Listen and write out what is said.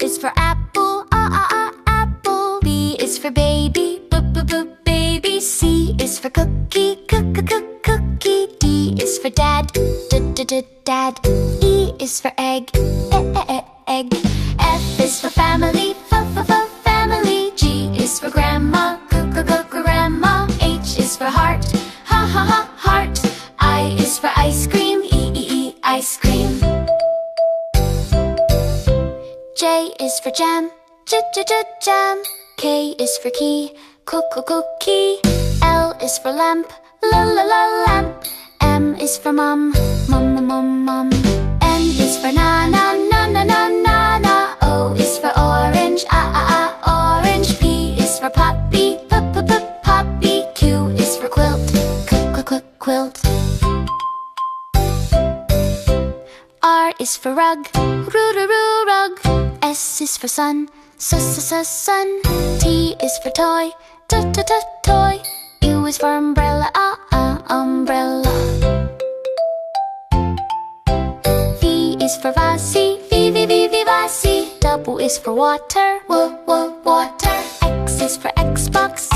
is for apple, apple. B is for baby, baby. C is for cookie, cookie. D is for dad, dad. E is for egg, egg. F is for family, family. G is for grandma, grandma. H is for heart, heart. I is for ice cream, ice cream. J is for jam, jam. K is for key, cookie. L is for lamp, lamp. M is for mom, mom. N is for nana, nana. O is for orange, orange. P is for puppy, puppy. Q is for quilt, quilt. R is for rug, rug. S is for sun, sun. T is for toy, toy. U is for umbrella, umbrella. V is for vase, vase. W is for water, water. X is for Xbox,